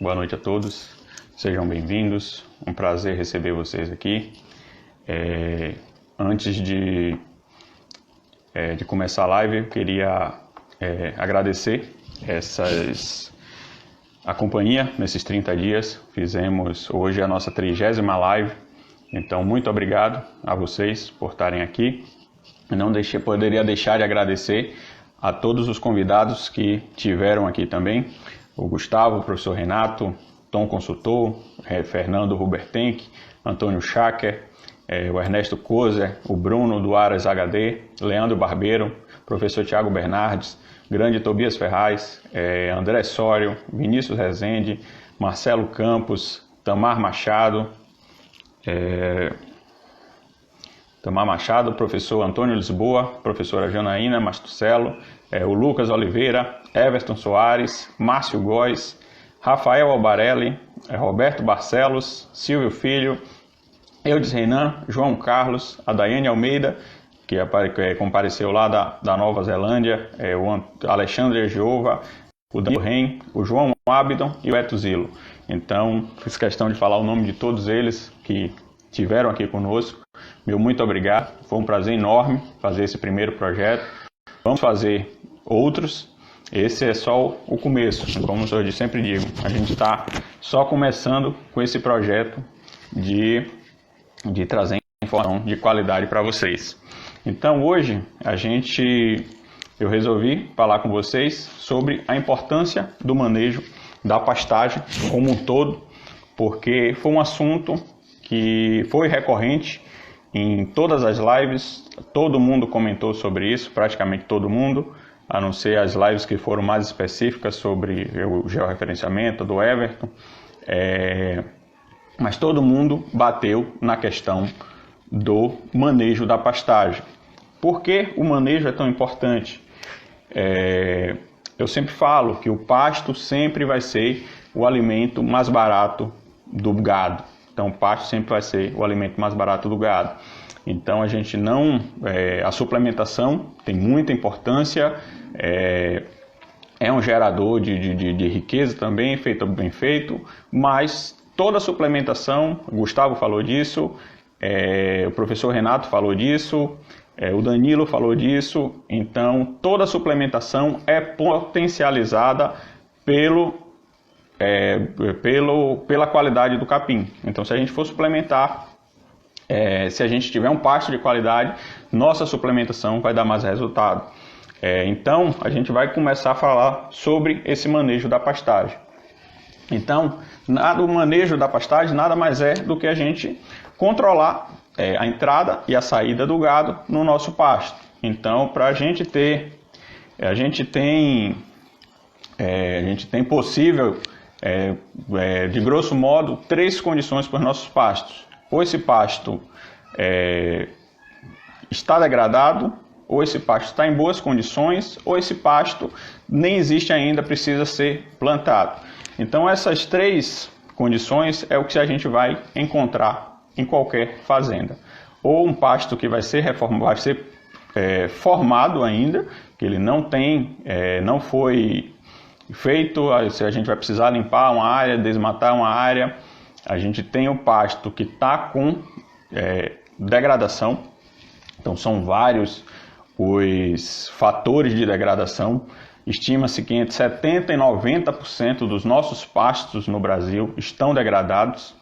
boa noite a todos, sejam bem-vindos, um prazer receber vocês aqui. Antes de começar a live, eu queria agradecer a companhia nesses 30 dias. Fizemos hoje a nossa 30ª live, então muito obrigado a vocês por estarem aqui. Poderia deixar de agradecer a todos os convidados que tiveram aqui também, o Gustavo, o professor Renato, Tom Consultor, Fernando Hubertenck, Antônio Schacker, o Ernesto Kozer, o Bruno do Aras HD, Leandro Barbeiro, professor Tiago Bernardes, grande Tobias Ferraz, André Sório, Vinícius Rezende, Marcelo Campos, Tamar Machado, professor Antônio Lisboa, professora Janaína Mastuscello, o Lucas Oliveira, Everton Soares, Márcio Góes, Rafael Albarelli, Roberto Barcelos, Silvio Filho, Eudes Reinan, João Carlos, a Daiane Almeida, que compareceu lá da Nova Zelândia, o Alexandre Jeova, o Danilo Ren, o João Abidon e o Eto Zilo. Então, fiz questão de falar o nome de todos eles que estiveram aqui conosco. Meu muito obrigado, foi um prazer enorme fazer esse primeiro projeto. Vamos fazer outros, esse é só o começo, como eu sempre digo, a gente está só começando com esse projeto de trazer informação de qualidade para vocês. Então hoje eu resolvi falar com vocês sobre a importância do manejo da pastagem como um todo, porque foi um assunto que foi recorrente em todas as lives, todo mundo comentou sobre isso, praticamente todo mundo, a não ser as lives que foram mais específicas sobre o georreferenciamento do Everton, mas todo mundo bateu na questão do manejo da pastagem. Por que o manejo é tão importante? Eu sempre falo que o pasto sempre vai ser o alimento mais barato do gado. Então, o pasto sempre vai ser o alimento mais barato do gado. Então, a suplementação tem muita importância, é um gerador de riqueza também, bem feito, mas toda suplementação, o Gustavo falou disso, o professor Renato falou disso, o Danilo falou disso, então toda suplementação é potencializada pela qualidade do capim. Então, se a gente for suplementar, se a gente tiver um pasto de qualidade, nossa suplementação vai dar mais resultado. Então, a gente vai começar a falar sobre esse manejo da pastagem. Então, o manejo da pastagem nada mais é do que a gente controlar a entrada e a saída do gado no nosso pasto. Então, para a gente tem possível, de grosso modo, 3 condições para os nossos pastos. Ou esse pasto está degradado, ou esse pasto está em boas condições, ou esse pasto nem existe ainda, precisa ser plantado. Então, essas 3 condições é o que a gente vai encontrar em qualquer fazenda. Ou um pasto que vai ser formado ainda, que ele não foi feito, se a gente vai precisar limpar uma área, desmatar uma área, a gente tem o pasto que está com degradação. Então, são vários os fatores de degradação. Estima-se que entre 70% e 90% dos nossos pastos no Brasil estão degradados.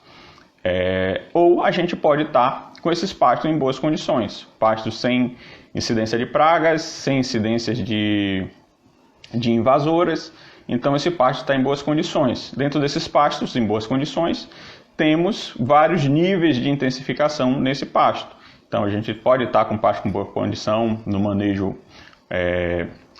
Ou a gente pode estar com esses pastos em boas condições. Pastos sem incidência de pragas, sem incidências de invasoras. Então, esse pasto está em boas condições. Dentro desses pastos em boas condições, temos vários níveis de intensificação nesse pasto. Então, a gente pode estar com pasto com boa condição no manejo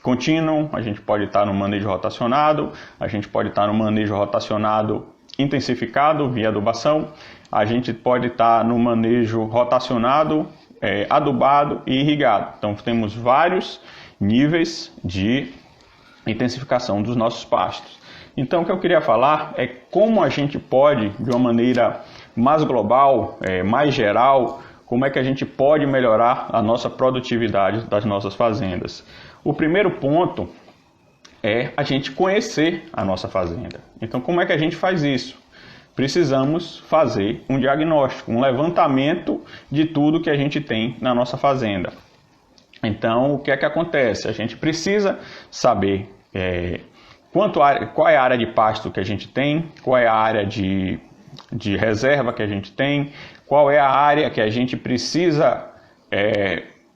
contínuo, a gente pode estar no manejo rotacionado, a gente pode estar no manejo rotacionado intensificado via adubação, a gente pode estar no manejo rotacionado, adubado e irrigado. Então, temos vários níveis de intensificação dos nossos pastos. Então, o que eu queria falar é como a gente pode, de uma maneira mais global, mais geral, como é que a gente pode melhorar a nossa produtividade das nossas fazendas. O primeiro ponto é a gente conhecer a nossa fazenda. Então, como é que a gente faz isso? Precisamos fazer um diagnóstico, um levantamento de tudo que a gente tem na nossa fazenda. Então, o que é que acontece? A gente precisa saber qual é a área de pasto que a gente tem, qual é a área de reserva que a gente tem, qual é a área que a gente precisa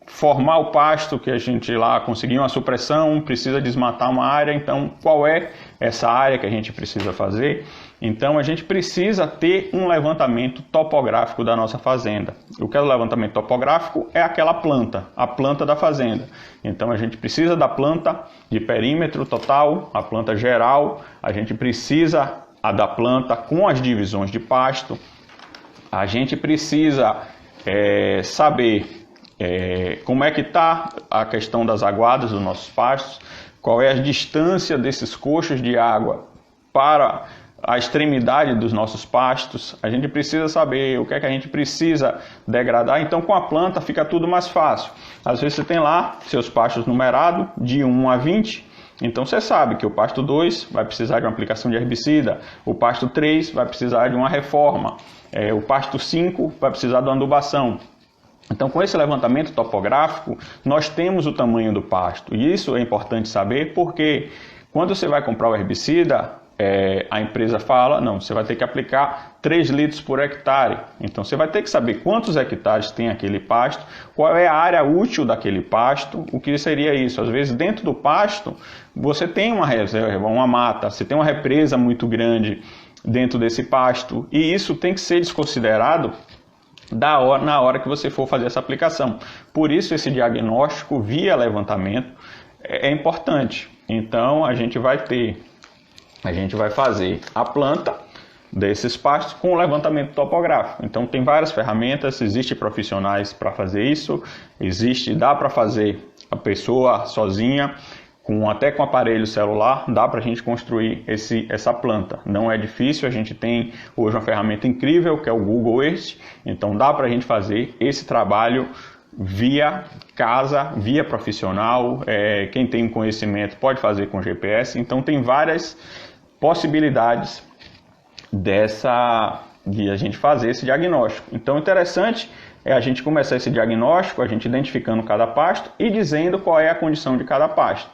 formar o pasto, que a gente lá conseguiu uma supressão, precisa desmatar uma área, então qual é essa área que a gente precisa fazer? Então a gente precisa ter um levantamento topográfico da nossa fazenda. O que é o levantamento topográfico? É aquela planta, a planta da fazenda. Então a gente precisa da planta de perímetro total, a planta geral, a gente precisa da planta com as divisões de pasto, a gente precisa saber como é que está a questão das aguadas dos nossos pastos, qual é a distância desses coxos de água para a extremidade dos nossos pastos. A gente precisa saber o que é que a gente precisa degradar. Então com a planta fica tudo mais fácil. Às vezes você tem lá seus pastos numerados de 1 a 20, então você sabe que o pasto 2 vai precisar de uma aplicação de herbicida, o pasto 3 vai precisar de uma reforma, o pasto 5 vai precisar de uma adubação. Então, com esse levantamento topográfico, nós temos o tamanho do pasto. E isso é importante saber porque quando você vai comprar o herbicida, a empresa fala, não, você vai ter que aplicar 3 litros por hectare. Então, você vai ter que saber quantos hectares tem aquele pasto, qual é a área útil daquele pasto, o que seria isso. Às vezes, dentro do pasto, você tem uma reserva, uma mata, você tem uma represa muito grande dentro desse pasto. E isso tem que ser desconsiderado na hora que você for fazer essa aplicação. Por isso esse diagnóstico via levantamento é importante. Então a gente vai fazer a planta desses pastos com o levantamento topográfico. Então tem várias ferramentas, existem profissionais para fazer isso, dá para fazer a pessoa sozinha, até com aparelho celular, dá para a gente construir essa planta. Não é difícil, a gente tem hoje uma ferramenta incrível, que é o Google Earth, então dá para a gente fazer esse trabalho via casa, via profissional, quem tem conhecimento pode fazer com GPS, então tem várias possibilidades de a gente fazer esse diagnóstico. Então interessante é a gente começar esse diagnóstico, a gente identificando cada pasto e dizendo qual é a condição de cada pasto.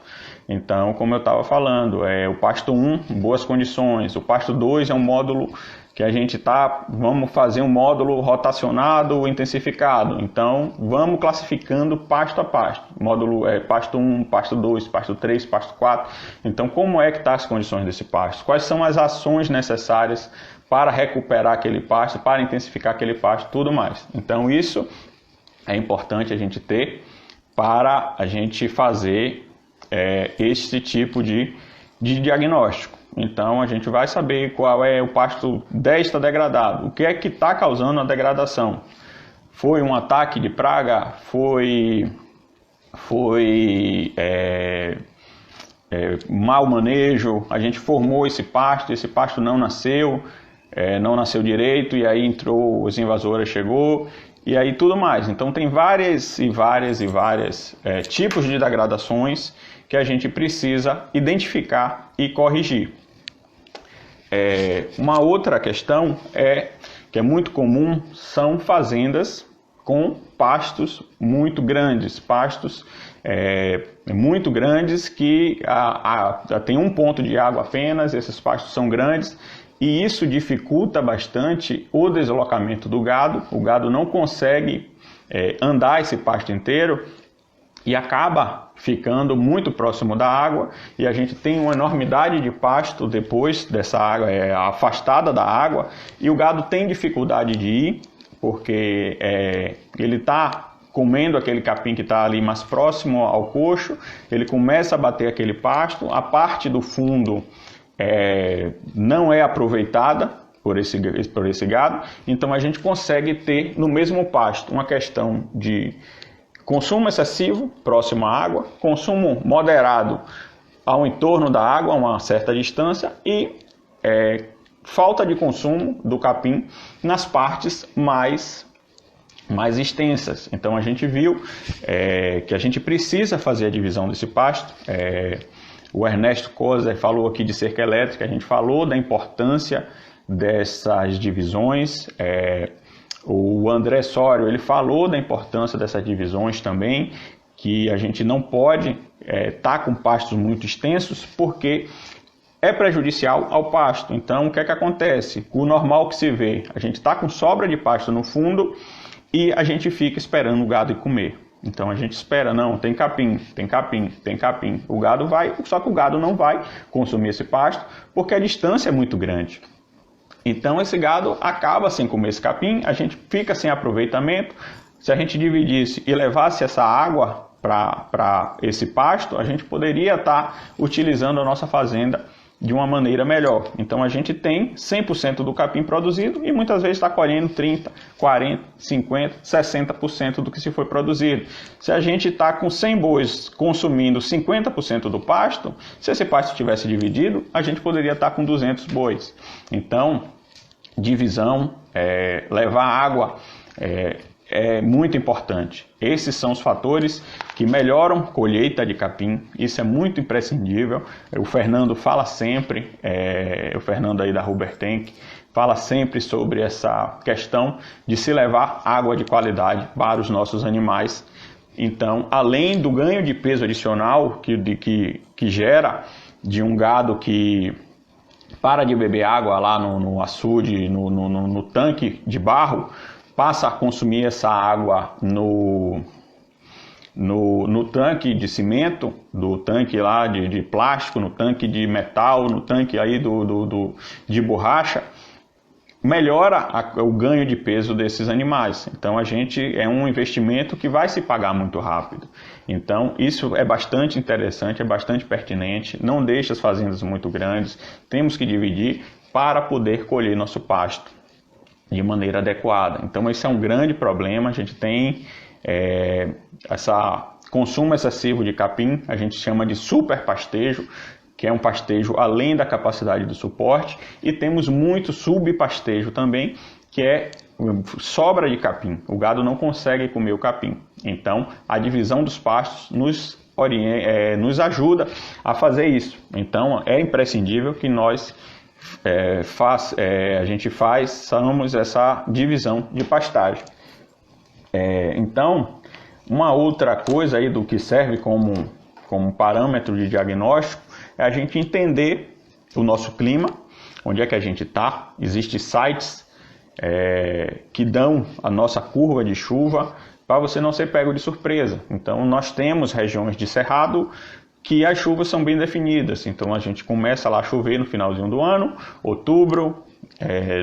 Então, como eu estava falando, o pasto 1, boas condições, o pasto 2 é um módulo que a gente vamos fazer um módulo rotacionado, intensificado. Então, vamos classificando pasto a pasto. Módulo pasto 1, pasto 2, pasto 3, pasto 4. Então, como é que estão as condições desse pasto? Quais são as ações necessárias para recuperar aquele pasto, para intensificar aquele pasto, tudo mais. Então, isso é importante a gente ter para a gente fazer esse tipo de diagnóstico. Então a gente vai saber qual é o pasto 10 está degradado, o que é que está causando a degradação. Foi um ataque de praga? Foi mau manejo? A gente formou esse pasto não nasceu direito e aí entrou, os invasores chegou e aí tudo mais. Então tem várias tipos de degradações que a gente precisa identificar e corrigir. Uma outra questão que é muito comum são fazendas com pastos muito grandes, muito grandes que tem um ponto de água apenas, esses pastos são grandes e isso dificulta bastante o deslocamento do gado. O gado não consegue andar esse pasto inteiro e acaba ficando muito próximo da água e a gente tem uma enormidade de pasto depois dessa água afastada da água e o gado tem dificuldade de ir porque ele está comendo aquele capim que está ali mais próximo ao coxo, ele começa a bater aquele pasto, a parte do fundo não é aproveitada por esse gado, então a gente consegue ter no mesmo pasto uma questão de consumo excessivo próximo à água, consumo moderado ao entorno da água, a uma certa distância e falta de consumo do capim nas partes mais extensas. Então a gente viu que a gente precisa fazer a divisão desse pasto. O Ernesto Kozer falou aqui de cerca elétrica, a gente falou da importância dessas divisões. O André Sório, ele falou da importância dessas divisões também, que a gente não pode estar com pastos muito extensos, porque é prejudicial ao pasto. Então, o que é que acontece? O normal que se vê, a gente está com sobra de pasto no fundo e a gente fica esperando o gado ir comer. Então, a gente espera, não, tem capim, tem capim, tem capim. O gado vai, só que o gado não vai consumir esse pasto, porque a distância é muito grande. Então, esse gado acaba sem comer esse capim, a gente fica sem aproveitamento. Se a gente dividisse e levasse essa água para esse pasto, a gente poderia estar utilizando a nossa fazenda de uma maneira melhor. Então a gente tem 100% do capim produzido e muitas vezes está colhendo 30%, 40%, 50%, 60% do que se foi produzido. Se a gente está com 100 bois consumindo 50% do pasto, se esse pasto tivesse dividido, a gente poderia estar com 200 bois. Então, divisão, levar água, é muito importante. Esses são os fatores que melhoram a colheita de capim, isso é muito imprescindível. O Fernando fala sempre, o Fernando aí da Huber Tank, fala sempre sobre essa questão de se levar água de qualidade para os nossos animais. Então, além do ganho de peso adicional que gera de um gado que para de beber água lá no açude, no tanque de barro, passa a consumir essa água no tanque de cimento, do tanque lá de plástico, no tanque de metal, no tanque aí de borracha, melhora o ganho de peso desses animais. Então é um investimento que vai se pagar muito rápido. Então isso é bastante interessante, é bastante pertinente, não deixa as fazendas muito grandes, temos que dividir para poder colher nosso pasto de maneira adequada. Então esse é um grande problema, a gente tem esse consumo excessivo de capim, a gente chama de superpastejo, que é um pastejo além da capacidade do suporte, e temos muito subpastejo também, que é sobra de capim, o gado não consegue comer o capim. Então a divisão dos pastos nos ajuda a fazer isso. Então é imprescindível que nós façamos essa divisão de pastagem. Então, uma outra coisa aí do que serve como parâmetro de diagnóstico é a gente entender o nosso clima, onde é que a gente está. Existem sites que dão a nossa curva de chuva para você não ser pego de surpresa. Então, nós temos regiões de cerrado que as chuvas são bem definidas. Então a gente começa lá a chover no finalzinho do ano, outubro,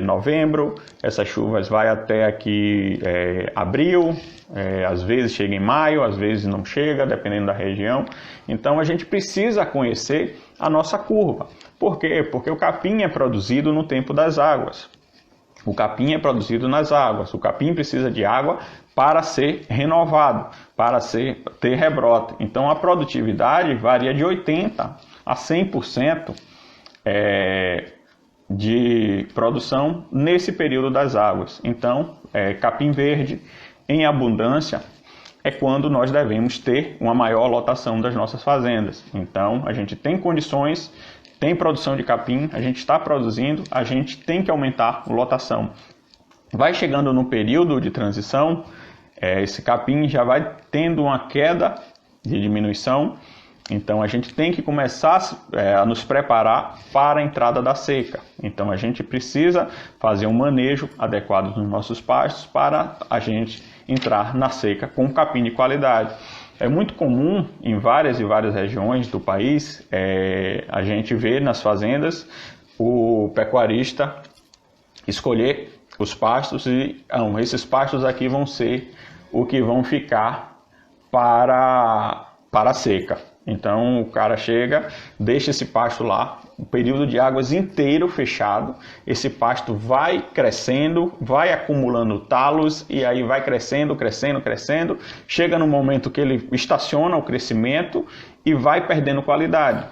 novembro, essas chuvas vai até aqui abril, às vezes chega em maio, às vezes não chega, dependendo da região. Então a gente precisa conhecer a nossa curva. Por quê? Porque o capim é produzido no tempo das águas. O capim é produzido nas águas, o capim precisa de água para ser renovado, para ter rebrote. Então a produtividade varia de 80% a 100% de produção nesse período das águas. Então capim verde em abundância é quando nós devemos ter uma maior lotação das nossas fazendas. Então a gente tem condições, tem produção de capim, a gente está produzindo, a gente tem que aumentar a lotação. Vai chegando no período de transição, esse capim já vai tendo uma queda de diminuição, então a gente tem que começar a nos preparar para a entrada da seca. Então a gente precisa fazer um manejo adequado dos nossos pastos para a gente entrar na seca com capim de qualidade. É muito comum em várias e várias regiões do país a gente ver nas fazendas o pecuarista escolher os pastos e esses pastos aqui vão ser o que vão ficar para a seca. Então o cara chega, deixa esse pasto lá, um período de águas inteiro fechado, esse pasto vai crescendo, vai acumulando talos e aí vai crescendo, crescendo, crescendo, chega no momento que ele estaciona o crescimento e vai perdendo qualidade.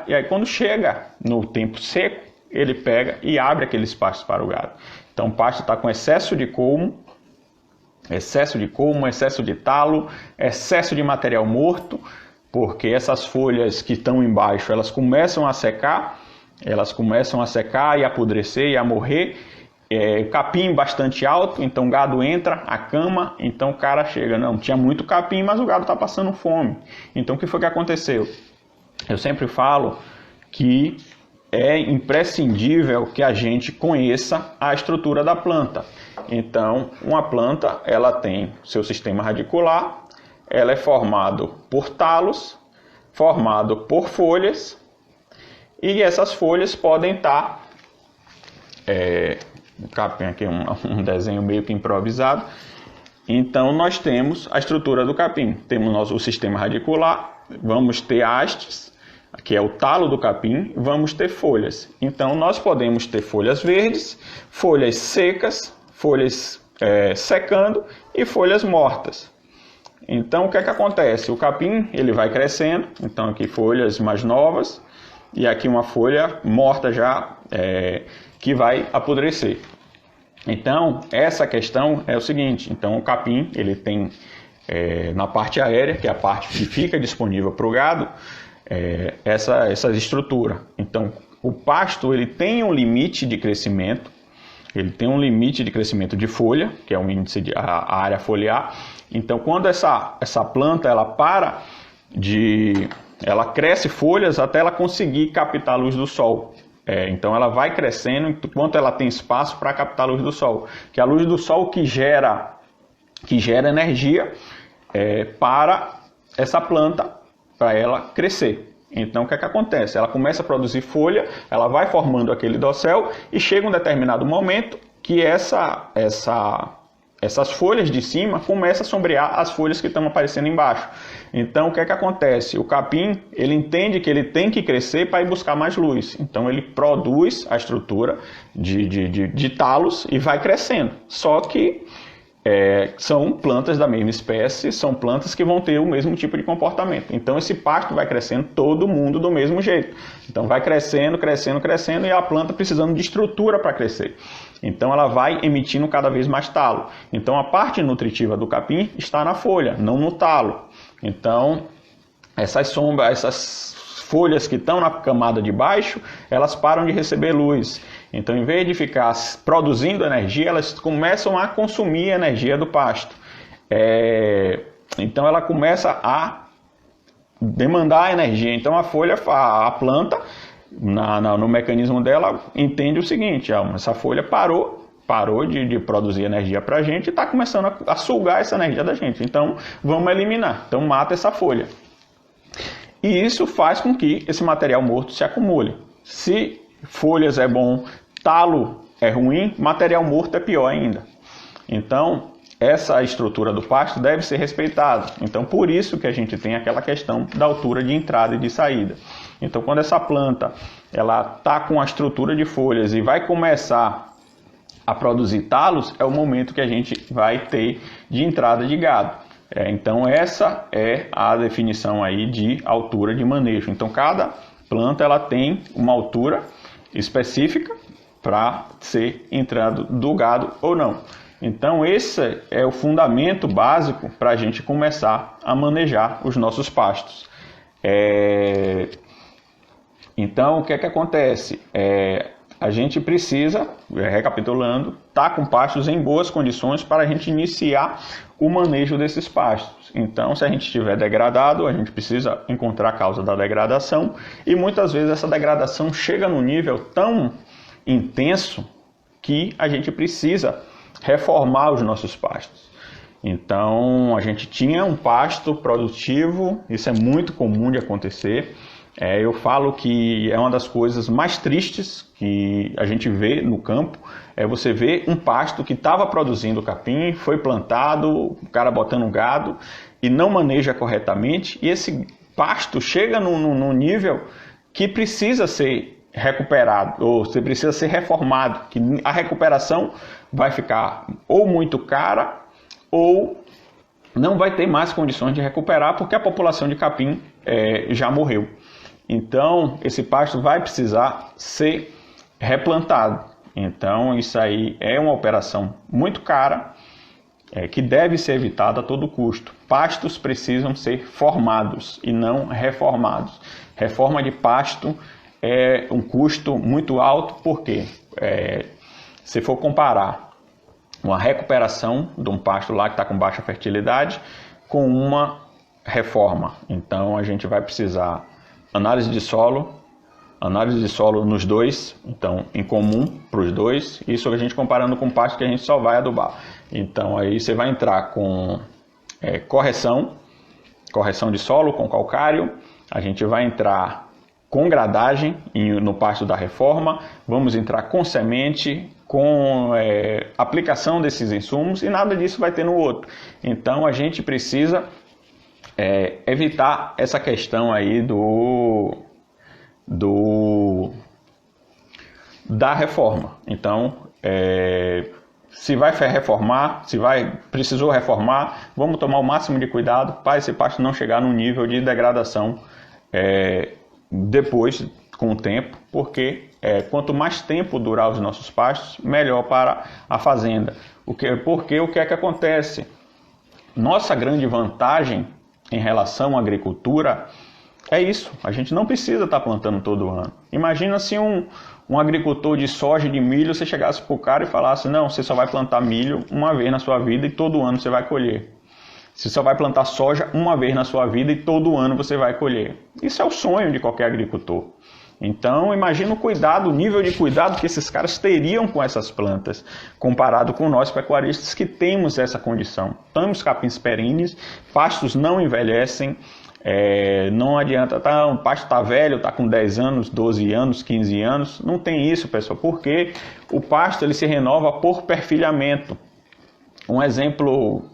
E aí quando chega no tempo seco, ele pega e abre aqueles pastos para o gado. Então o pasto está com excesso de colmo, excesso de talo, excesso de material morto, porque essas folhas que estão embaixo, elas começam a secar e apodrecer e a morrer. Capim bastante alto, então o gado entra, acama, então o cara chega, não, tinha muito capim, mas o gado está passando fome. Então o que foi que aconteceu? Eu sempre falo que é imprescindível que a gente conheça a estrutura da planta. Então, uma planta, ela tem seu sistema radicular, ela é formado por talos, formado por folhas, e essas folhas podem estar... capim aqui um desenho meio que improvisado. Então, nós temos a estrutura do capim. Temos o sistema radicular, vamos ter hastes, que é o talo do capim, vamos ter folhas. Então, nós podemos ter folhas verdes, folhas secas, folhas secando e folhas mortas. Então, o que é que acontece? O capim ele vai crescendo, então aqui folhas mais novas e aqui uma folha morta já que vai apodrecer. Então, essa questão é o seguinte, então o capim ele tem na parte aérea, que é a parte que fica disponível para o gado, essa estrutura. Então, o pasto ele tem um limite de crescimento, ele tem um limite de crescimento de folha, que é o índice a área foliar. Então, quando essa planta ela ela cresce folhas até ela conseguir captar a luz do sol. Então, ela vai crescendo enquanto ela tem espaço para captar a luz do sol, que é a luz do sol que gera energia para essa planta, para ela crescer. Então, o que é que acontece? Ela começa a produzir folha, ela vai formando aquele dossel e chega um determinado momento que essas folhas de cima começam a sombrear as folhas que estão aparecendo embaixo. Então, o que é que acontece? O capim, ele entende que ele tem que crescer para ir buscar mais luz. Então, ele produz a estrutura de talos e vai crescendo. Só que são plantas da mesma espécie, são plantas que vão ter o mesmo tipo de comportamento. Então, esse pasto vai crescendo todo mundo do mesmo jeito. Então, vai crescendo, crescendo, crescendo e a planta precisando de estrutura para crescer. Então, ela vai emitindo cada vez mais talo. Então, a parte nutritiva do capim está na folha, não no talo. Então, essas folhas que estão na camada de baixo, elas param de receber luz. Então, em vez de ficar produzindo energia, elas começam a consumir a energia do pasto. Então, ela começa a demandar energia. Então, a planta, no mecanismo dela, entende o seguinte: essa folha parou de produzir energia para a gente e está começando a sugar essa energia da gente. Então, vamos eliminar. Então, mata essa folha. E isso faz com que esse material morto se acumule. Se folhas é bom, talo é ruim, material morto é pior ainda. Então, essa estrutura do pasto deve ser respeitada. Então, por isso que a gente tem aquela questão da altura de entrada e de saída. Então, quando essa planta ela está com a estrutura de folhas e vai começar a produzir talos, é o momento que a gente vai ter de entrada de gado. Então, essa é a definição aí de altura de manejo. Então, cada planta ela tem uma altura específica para ser entrado do gado ou não. Então, esse é o fundamento básico para a gente começar a manejar os nossos pastos. Então, o que é que acontece? A gente precisa, recapitulando, estar com pastos em boas condições para a gente iniciar o manejo desses pastos. Então, se a gente estiver degradado, a gente precisa encontrar a causa da degradação e muitas vezes essa degradação chega num nível tão intenso que a gente precisa reformar os nossos pastos. Então, a gente tinha um pasto produtivo, isso é muito comum de acontecer. Eu falo que é uma das coisas mais tristes que a gente vê no campo, você ver um pasto que estava produzindo capim, foi plantado, o cara botando gado e não maneja corretamente, e esse pasto chega num nível que precisa ser recuperado, ou você precisa ser reformado, que a recuperação vai ficar ou muito cara, ou não vai ter mais condições de recuperar, porque a população de capim já morreu. Então, esse pasto vai precisar ser replantado. Então, isso aí é uma operação muito cara que deve ser evitada a todo custo. Pastos precisam ser formados e não reformados. Reforma de pasto é um custo muito alto, porque se for comparar uma recuperação de um pasto lá que está com baixa fertilidade com uma reforma, então a gente vai precisar análise de solo nos dois, então em comum para os dois, isso a gente comparando com pasto que a gente só vai adubar. Então aí você vai entrar com correção de solo com calcário, a gente vai entrar com gradagem no pasto da reforma, vamos entrar com semente, com aplicação desses insumos, e nada disso vai ter no outro. Então a gente precisa evitar essa questão aí da reforma. Então, se vai reformar, precisou reformar, vamos tomar o máximo de cuidado para esse pasto não chegar num nível de degradação depois, com o tempo, porque quanto mais tempo durar os nossos pastos, melhor para a fazenda. Porque o que é que acontece? Nossa grande vantagem em relação à agricultura é isso, a gente não precisa estar plantando todo ano. Imagina se um agricultor de soja e de milho, você chegasse para o cara e falasse, não, você só vai plantar milho uma vez na sua vida e todo ano você vai colher. Você só vai plantar soja uma vez na sua vida e todo ano você vai colher. Isso é o sonho de qualquer agricultor. Então, imagina o nível de cuidado que esses caras teriam com essas plantas, comparado com nós pecuaristas que temos essa condição. Temos capins perenes, pastos não envelhecem, não adianta, o pasto está velho, está com 10 anos, 12 anos, 15 anos, não tem isso, pessoal, porque o pasto ele se renova por perfilhamento. Um exemplo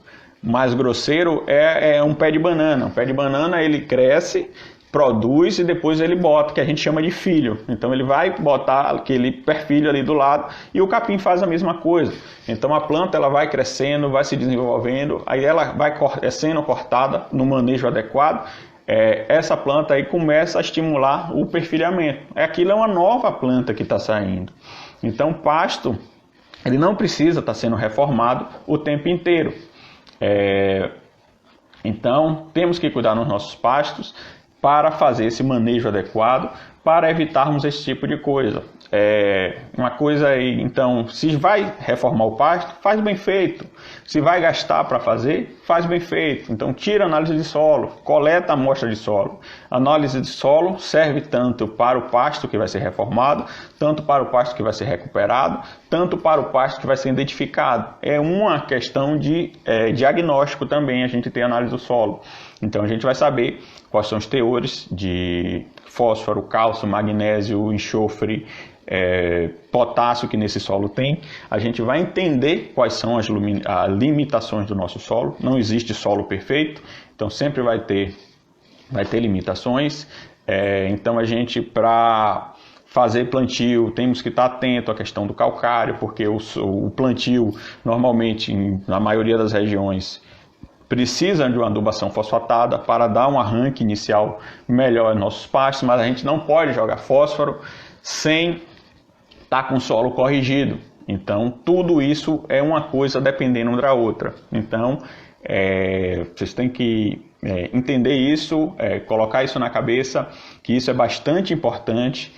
mais grosseiro é um pé de banana. Um pé de banana ele cresce, produz e depois ele bota, que a gente chama de filho. Então ele vai botar aquele perfilho ali do lado e o capim faz a mesma coisa. Então a planta ela vai crescendo, vai se desenvolvendo, aí ela vai sendo cortada no manejo adequado. Essa planta aí começa a estimular o perfilhamento. Aquilo é uma nova planta que está saindo. Então o pasto ele não precisa estar sendo reformado o tempo inteiro. Então temos que cuidar dos nossos pastos para fazer esse manejo adequado, para evitarmos esse tipo de coisa. Uma coisa aí, então, se vai reformar o pasto, faz bem feito. Se vai gastar para fazer, faz bem feito. Então, tira a análise de solo, coleta a amostra de solo. A análise de solo serve tanto para o pasto que vai ser reformado, tanto para o pasto que vai ser recuperado, tanto para o pasto que vai ser identificado. É uma questão de diagnóstico também, a gente tem análise do solo. Então, a gente vai saber quais são os teores de fósforo, cálcio, magnésio, enxofre, potássio que nesse solo tem. A gente vai entender quais são as limitações do nosso solo. Não existe solo perfeito, então sempre vai ter limitações. Então a gente, para fazer plantio, temos que estar atento à questão do calcário, porque o plantio normalmente na maioria das regiões precisam de uma adubação fosfatada para dar um arranque inicial melhor aos nossos pastos, mas a gente não pode jogar fósforo sem estar com o solo corrigido. Então, tudo isso é uma coisa dependendo da outra. Então, vocês têm que entender isso, colocar isso na cabeça, que isso é bastante importante,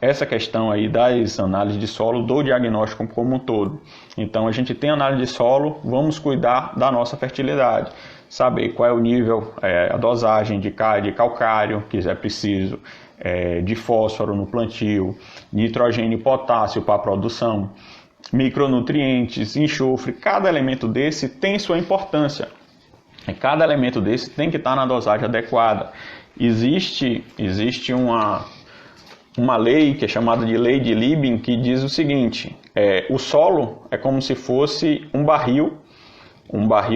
essa questão aí das análises de solo, do diagnóstico como um todo. Então a gente tem análise de solo, vamos cuidar da nossa fertilidade, saber qual é o nível, a dosagem de calcário que é preciso, de fósforo no plantio, nitrogênio e potássio para a produção, micronutrientes, enxofre. Cada elemento desse tem sua importância, cada elemento desse tem que estar na dosagem adequada. Existe uma lei que é chamada de lei de Liebing, que diz o seguinte: o solo é como se fosse um barril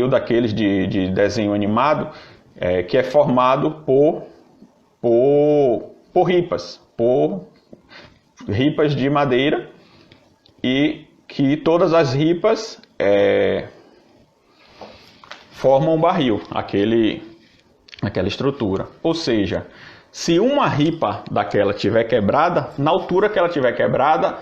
daqueles de desenho animado, que é formado por ripas de madeira, e que todas as ripas formam um barril, aquela estrutura. Ou seja, se uma ripa daquela tiver quebrada, na altura que ela tiver quebrada,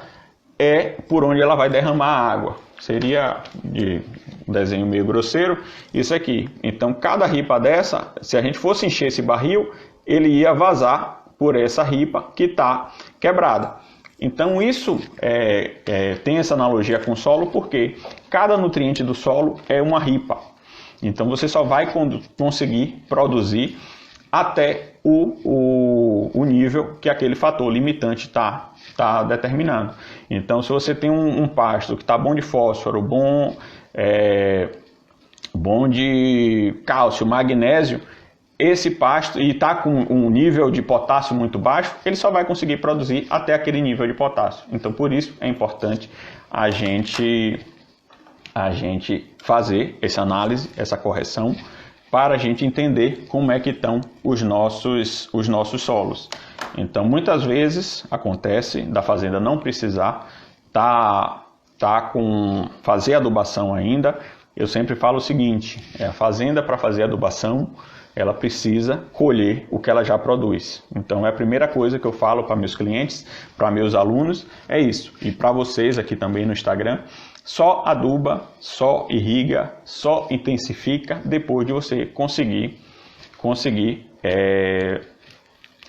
é por onde ela vai derramar a água. Seria de um desenho meio grosseiro isso aqui. Então cada ripa dessa, se a gente fosse encher esse barril, ele ia vazar por essa ripa que está quebrada. Então isso tem essa analogia com o solo, porque cada nutriente do solo é uma ripa. Então você só vai conseguir produzir até o nível que aquele fator limitante está determinando. Então se você tem um pasto que está bom de fósforo, bom de cálcio, magnésio, esse pasto e está com um nível de potássio muito baixo, ele só vai conseguir produzir até aquele nível de potássio. Então por isso é importante a gente fazer essa análise, essa correção, para a gente entender como é que estão os nossos solos. Então muitas vezes acontece da fazenda não precisar fazer adubação ainda. Eu sempre falo o seguinte, a fazenda, para fazer adubação, ela precisa colher o que ela já produz. Então é a primeira coisa que eu falo para meus clientes, para meus alunos, é isso. E para vocês aqui também no Instagram, só aduba, só irriga, só intensifica depois de você conseguir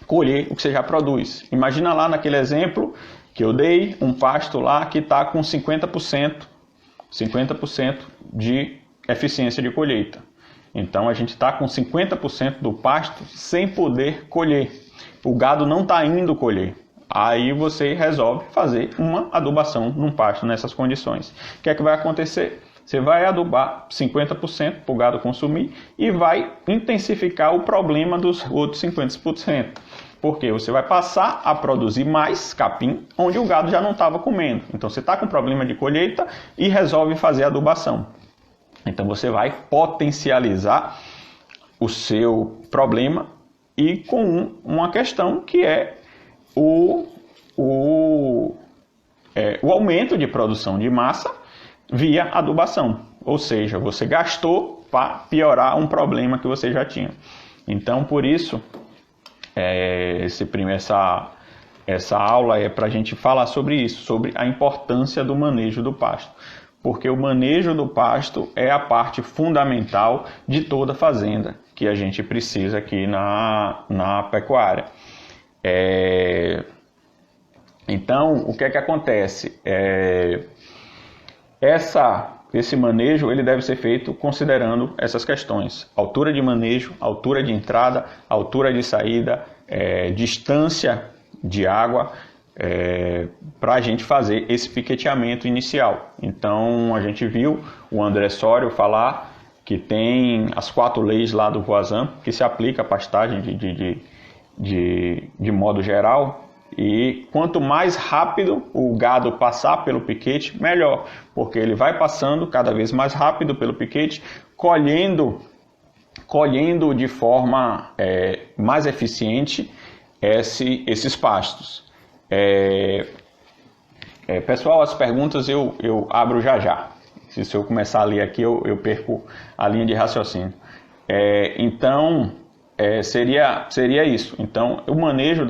colher o que você já produz. Imagina lá naquele exemplo que eu dei, um pasto lá que está com 50% de eficiência de colheita. Então a gente está com 50% do pasto sem poder colher. O gado não está indo colher. Aí você resolve fazer uma adubação num pasto nessas condições. O que é que vai acontecer? Você vai adubar 50% para o gado consumir e vai intensificar o problema dos outros 50%. Porque você vai passar a produzir mais capim onde o gado já não estava comendo. Então você está com problema de colheita e resolve fazer adubação. Então você vai potencializar o seu problema e com uma questão que é o aumento de produção de massa via adubação. Ou seja, você gastou para piorar um problema que você já tinha. Então por isso essa aula é para a gente falar sobre isso, sobre a importância do manejo do pasto. Porque o manejo do pasto é a parte fundamental de toda fazenda que a gente precisa aqui na pecuária. Então, o que é que acontece? Esse manejo ele deve ser feito considerando essas questões: altura de manejo, altura de entrada, altura de saída, distância de água, para a gente fazer esse piqueteamento inicial. Então a gente viu o André Sorio falar que tem as 4 leis lá do Voisin que se aplica à pastagem de modo geral. E quanto mais rápido o gado passar pelo piquete, melhor, porque ele vai passando cada vez mais rápido pelo piquete, colhendo de forma mais eficiente esses pastos. Pessoal, as perguntas eu abro já. Se eu começar a ler aqui, eu perco a linha de raciocínio. Então, seria isso. Então, o manejo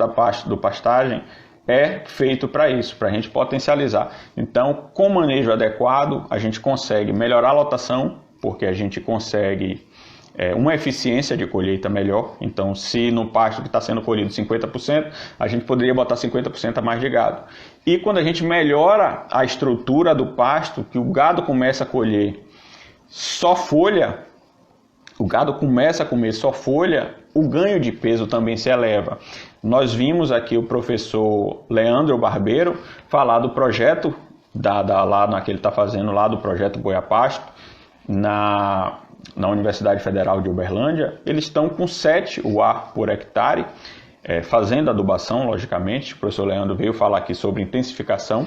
do pastagem é feito para isso, para a gente potencializar. Então, com o manejo adequado, a gente consegue melhorar a lotação, porque a gente consegue uma eficiência de colheita melhor. Então, se no pasto que está sendo colhido 50%, a gente poderia botar 50% a mais de gado. E quando a gente melhora a estrutura do pasto, que o gado começa a colher só folha, o gado começa a comer só folha, o ganho de peso também se eleva. Nós vimos aqui o professor Leandro Barbeiro falar do projeto que ele está fazendo lá, do projeto Boi a Pasto, na Universidade Federal de Uberlândia. Eles estão com 7 UA por hectare, fazendo adubação, logicamente. O professor Leandro veio falar aqui sobre intensificação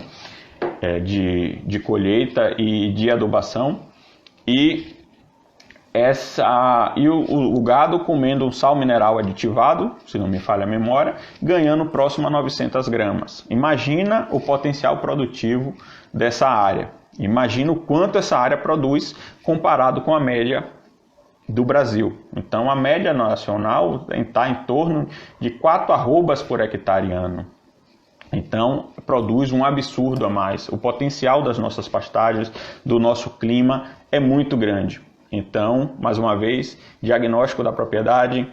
de colheita e de adubação. E o gado comendo um sal mineral aditivado, se não me falha a memória, ganhando próximo a 900 gramas. Imagina o potencial produtivo dessa área. Imagina o quanto essa área produz comparado com a média do Brasil. Então a média nacional está em torno de 4 arrobas por hectare ano. Então, produz um absurdo a mais. O potencial das nossas pastagens, do nosso clima, é muito grande. Então, mais uma vez, diagnóstico da propriedade,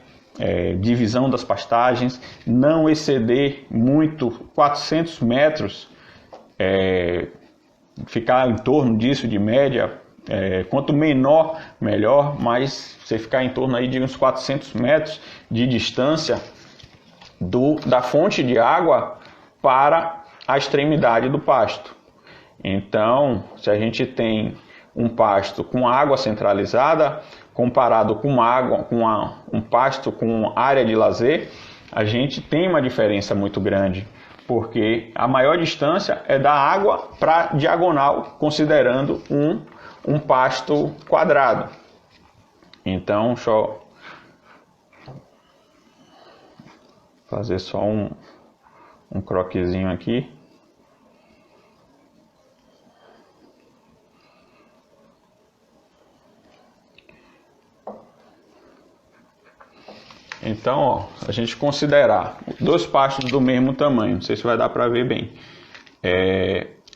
divisão das pastagens, não exceder muito 400 metros, ficar em torno disso de média, quanto menor, melhor, mas você ficar em torno aí de uns 400 metros de distância da fonte de água para a extremidade do pasto. Então, se a gente tem um pasto com água centralizada, comparado com um pasto com área de lazer, a gente tem uma diferença muito grande, porque a maior distância é da água para diagonal, considerando um pasto quadrado. Então, deixa eu fazer só um croquezinho aqui. Então, ó, a gente considerar dois pastos do mesmo tamanho, não sei se vai dar para ver bem.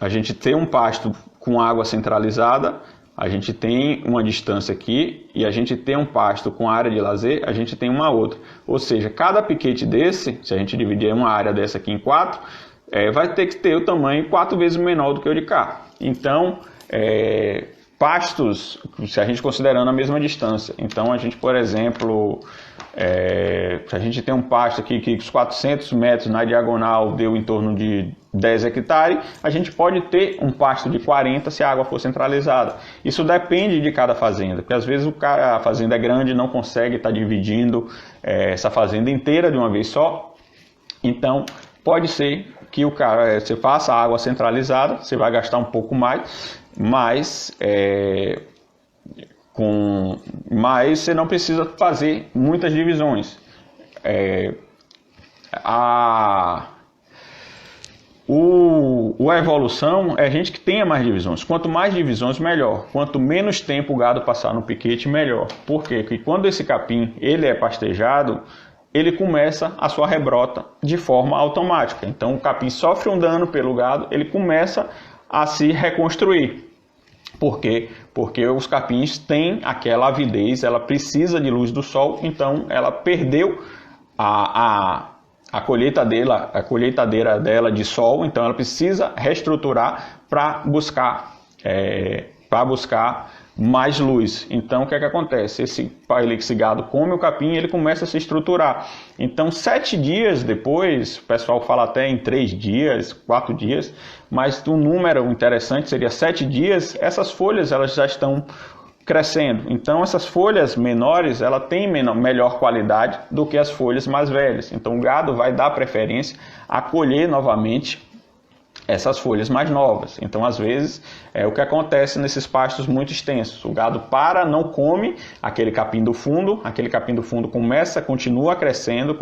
A gente tem um pasto com água centralizada, a gente tem uma distância aqui, e a gente tem um pasto com área de lazer, a gente tem uma outra. Ou seja, cada piquete desse, se a gente dividir uma área dessa aqui em 4, vai ter que ter o tamanho 4 vezes menor do que o de cá. Então, pastos, se a gente considerando a mesma distância, então a gente, por exemplo, se a gente tem um pasto aqui que os 400 metros na diagonal deu em torno de 10 hectares, a gente pode ter um pasto de 40 se a água for centralizada. Isso depende de cada fazenda, porque às vezes a fazenda é grande e não consegue estar dividindo essa fazenda inteira de uma vez só. Então, pode ser que você faça a água centralizada, você vai gastar um pouco mais, mas você não precisa fazer muitas divisões. A evolução é a gente que tenha mais divisões. Quanto mais divisões, melhor. Quanto menos tempo o gado passar no piquete, melhor. Por quê? Porque quando esse capim ele é pastejado, ele começa a sua rebrota de forma automática. Então o capim sofre um dano pelo gado, ele começa a se reconstruir. Por quê? Porque os capins têm aquela avidez, ela precisa de luz do sol, então ela perdeu a colheitadeira dela de sol, então ela precisa reestruturar para buscar mais luz. Então o que acontece? Esse gado come o capim e ele começa a se estruturar. Então 7 dias depois, o pessoal fala até em 3 dias, 4 dias, mas um número interessante seria 7 dias, essas folhas elas já estão crescendo. Então essas folhas menores, ela tem melhor qualidade do que as folhas mais velhas. Então o gado vai dar preferência a colher novamente essas folhas mais novas. Então, às vezes, é o que acontece nesses pastos muito extensos. O gado não come aquele capim do fundo, continua crescendo,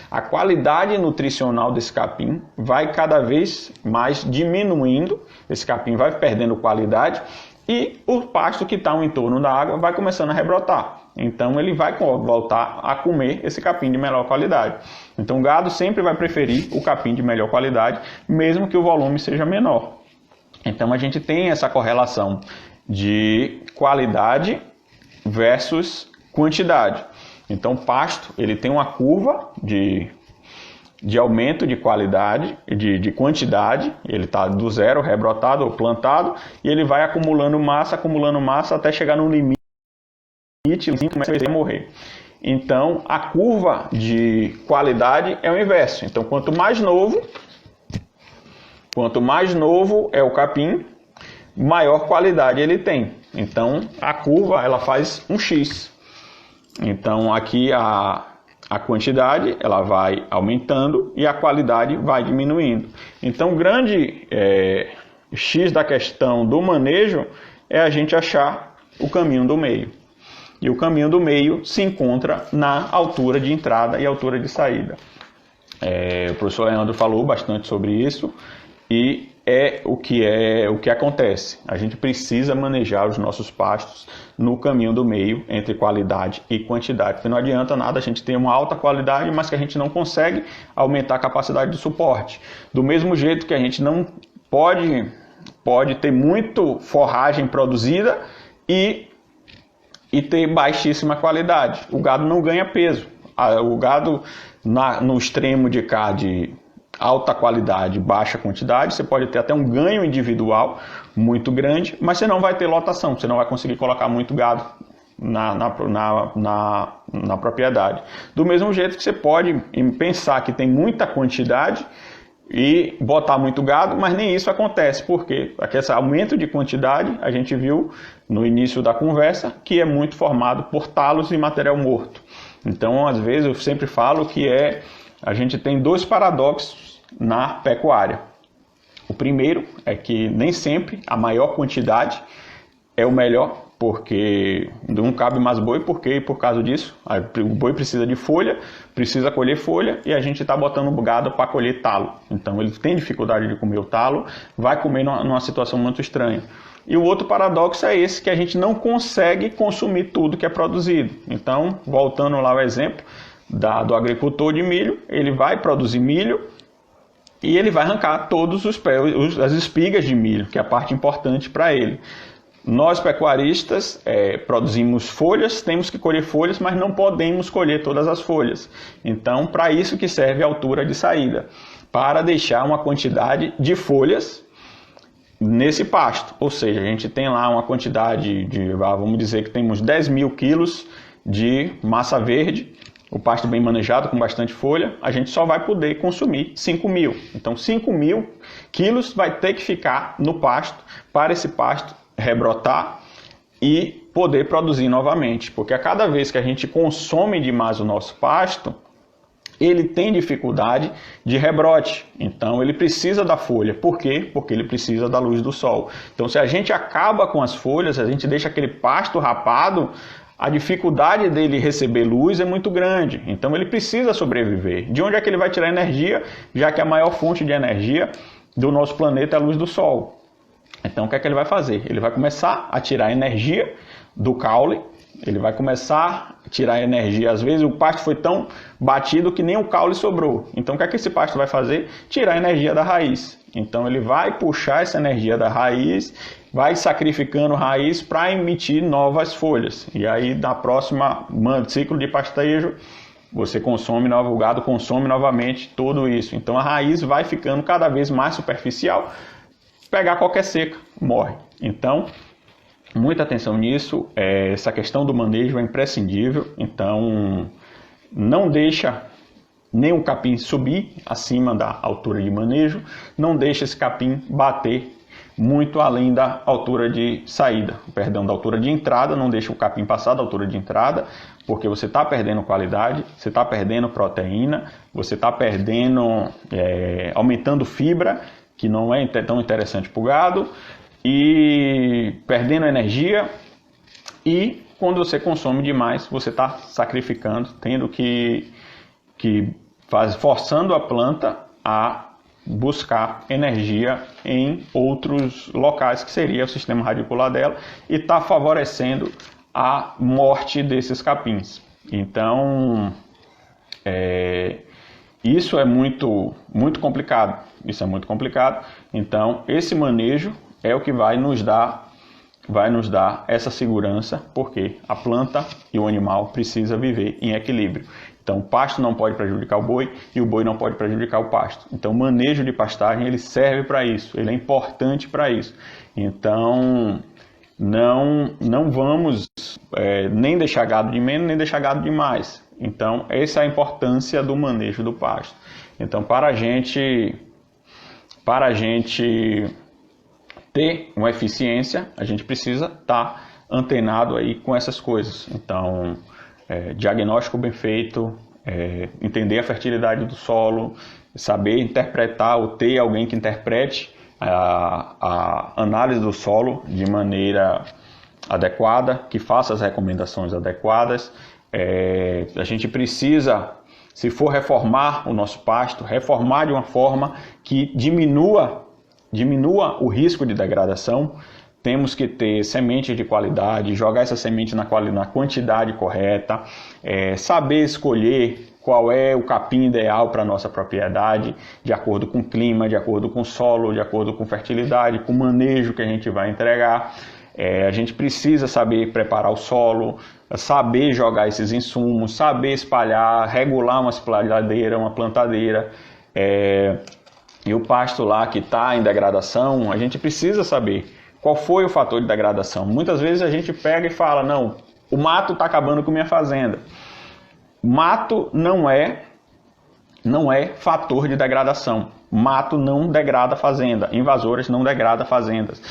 a qualidade nutricional desse capim vai cada vez mais diminuindo, esse capim vai perdendo qualidade e o pasto que está no entorno da água vai começando a rebrotar. Então ele vai voltar a comer esse capim de melhor qualidade. Então o gado sempre vai preferir o capim de melhor qualidade, mesmo que o volume seja menor. Então a gente tem essa correlação de qualidade versus quantidade. Então o pasto ele tem uma curva de aumento de qualidade, de quantidade, ele está do zero, rebrotado ou plantado, e ele vai acumulando massa até chegar no limite e começa a morrer. Então, a curva de qualidade é o inverso. Então, quanto mais novo é o capim, maior qualidade ele tem. Então, a curva ela faz um X. Então, aqui a quantidade ela vai aumentando e a qualidade vai diminuindo. Então, o grande X da questão do manejo é a gente achar o caminho do meio. E o caminho do meio se encontra na altura de entrada e altura de saída. O professor Leandro falou bastante sobre isso e é o que acontece. A gente precisa manejar os nossos pastos no caminho do meio entre qualidade e quantidade, porque não adianta nada a gente ter uma alta qualidade, mas que a gente não consegue aumentar a capacidade de suporte. Do mesmo jeito que a gente não pode ter muito forragem produzida e ter baixíssima qualidade. O gado não ganha peso. O gado no extremo de cá de alta qualidade, baixa quantidade, você pode ter até um ganho individual muito grande, mas você não vai ter lotação, você não vai conseguir colocar muito gado na propriedade. Do mesmo jeito que você pode pensar que tem muita quantidade e botar muito gado, mas nem isso acontece. Por quê? Porque esse aumento de quantidade, a gente viu no início da conversa, que é muito formado por talos e material morto. Então, às vezes, eu sempre falo que a gente tem dois paradoxos na pecuária. O primeiro é que nem sempre a maior quantidade é o melhor, porque não cabe mais boi, porque por causa disso, o boi precisa de folha, precisa colher folha e a gente está botando o gado para colher talo. Então ele tem dificuldade de comer o talo, vai comer numa situação muito estranha. E o outro paradoxo é esse, que a gente não consegue consumir tudo que é produzido. Então, voltando lá ao exemplo do agricultor de milho, ele vai produzir milho e ele vai arrancar todos as espigas de milho, que é a parte importante para ele. Nós pecuaristas produzimos folhas, temos que colher folhas, mas não podemos colher todas as folhas. Então, para isso que serve a altura de saída, para deixar uma quantidade de folhas nesse pasto. Ou seja, a gente tem lá uma quantidade vamos dizer que temos 10 mil quilos de massa verde, o pasto bem manejado, com bastante folha, a gente só vai poder consumir 5 mil. Então, 5 mil quilos vai ter que ficar no pasto para esse pasto rebrotar e poder produzir novamente, porque a cada vez que a gente consome demais o nosso pasto, ele tem dificuldade de rebrote, então ele precisa da folha. Por quê? Porque ele precisa da luz do sol. Então, se a gente acaba com as folhas, se a gente deixa aquele pasto rapado, a dificuldade dele receber luz é muito grande, então ele precisa sobreviver. De onde é que ele vai tirar energia, já que a maior fonte de energia do nosso planeta é a luz do sol? Então, o que é que ele vai fazer? Ele vai começar a tirar energia do caule, ele vai começar a tirar energia. Às vezes, o pasto foi tão batido que nem o caule sobrou. Então, o que é que esse pasto vai fazer? Tirar energia da raiz. Então, ele vai puxar essa energia da raiz, vai sacrificando a raiz para emitir novas folhas. E aí, na próxima ciclo de pastejo, você consome, o gado consome novamente tudo isso. Então, a raiz vai ficando cada vez mais superficial. Pegar qualquer seca, morre. Então, muita atenção nisso, essa questão do manejo é imprescindível, então não deixa nem o capim subir acima da altura de manejo, não deixa esse capim bater muito além da altura de saída, perdão, da altura de entrada, não deixa o capim passar da altura de entrada, porque você está perdendo qualidade, você está perdendo proteína, você está perdendo, aumentando fibra, que não é tão interessante para o gado, e perdendo energia, e quando você consome demais, você está sacrificando, tendo forçando a planta a buscar energia em outros locais, que seria o sistema radicular dela, e está favorecendo a morte desses capins. Então, isso é muito complicado. Isso é muito complicado. Então, esse manejo é o que vai nos dar essa segurança, porque a planta e o animal precisam viver em equilíbrio. Então, o pasto não pode prejudicar o boi e o boi não pode prejudicar o pasto. Então, o manejo de pastagem ele serve para isso, ele é importante para isso. Então, não vamos nem deixar gado de menos, nem deixar gado de mais. Então, essa é a importância do manejo do pasto. Então, para a gente ter uma eficiência, a gente precisa estar antenado aí com essas coisas. Então, diagnóstico bem feito, entender a fertilidade do solo, saber interpretar ou ter alguém que interprete a análise do solo de maneira adequada, que faça as recomendações adequadas. A gente precisa, se for reformar o nosso pasto, reformar de uma forma que diminua diminua o risco de degradação, temos que ter semente de qualidade, jogar essa semente na quantidade correta, saber escolher qual é o capim ideal para a nossa propriedade, de acordo com o clima, de acordo com o solo, de acordo com fertilidade, com o manejo que a gente vai entregar. A gente precisa saber preparar o solo, saber jogar esses insumos, saber espalhar, regular uma espalhadeira, uma plantadeira. E o pasto lá que está em degradação, a gente precisa saber qual foi o fator de degradação. Muitas vezes a gente pega e fala, não, o mato está acabando com minha fazenda. Mato não é fator de degradação. Mato não degrada fazenda. Invasoras não degradam fazendas.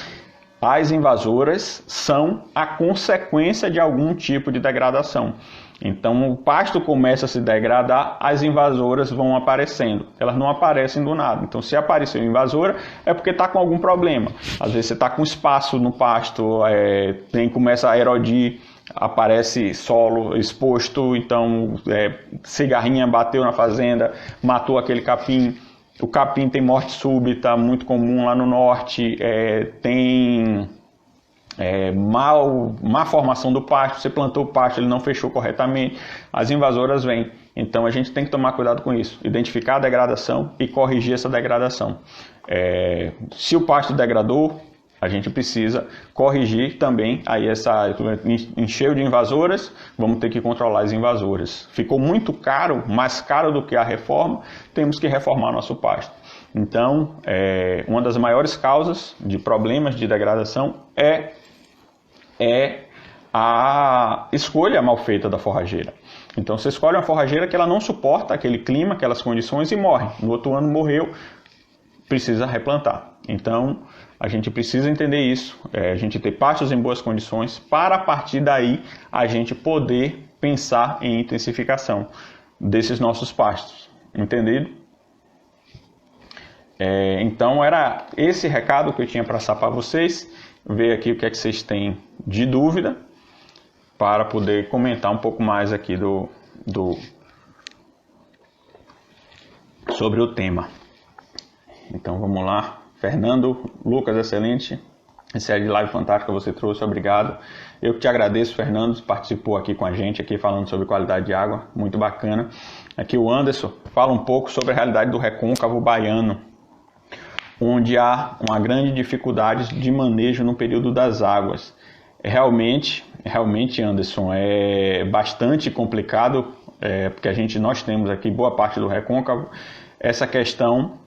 As invasoras são a consequência de algum tipo de degradação. Então o pasto começa a se degradar, as invasoras vão aparecendo. Elas não aparecem do nada. Então se apareceu invasora é porque está com algum problema. Às vezes você está com espaço no pasto, começa a erodir, aparece solo exposto, então cigarrinha bateu na fazenda, matou aquele capim. O capim tem morte súbita, muito comum lá no norte, tem má formação do pasto, você plantou o pasto, ele não fechou corretamente, as invasoras vêm. Então a gente tem que tomar cuidado com isso, identificar a degradação e corrigir essa degradação. Se o pasto degradou, a gente precisa corrigir também aí encheu de invasoras, vamos ter que controlar as invasoras. Ficou muito caro, mais caro do que a reforma, temos que reformar nosso pasto. Então, uma das maiores causas de problemas de degradação é a escolha mal feita da forrageira. Então, você escolhe uma forrageira que ela não suporta aquele clima, aquelas condições e morre. No outro ano morreu, precisa replantar. Então, a gente precisa entender isso, a gente ter pastos em boas condições para a partir daí a gente poder pensar em intensificação desses nossos pastos, entendido? Então era esse recado que eu tinha para passar para vocês, ver aqui o que é que vocês têm de dúvida para poder comentar um pouco mais aqui sobre o tema. Então vamos lá. Fernando, Lucas, excelente. Série de live fantástica você trouxe, obrigado. Eu que te agradeço, Fernando, participou aqui com a gente, aqui falando sobre qualidade de água, muito bacana. Aqui o Anderson fala um pouco sobre a realidade do recôncavo baiano, onde há uma grande dificuldade de manejo no período das águas. Realmente, Anderson, é bastante complicado, porque nós temos aqui boa parte do recôncavo, essa questão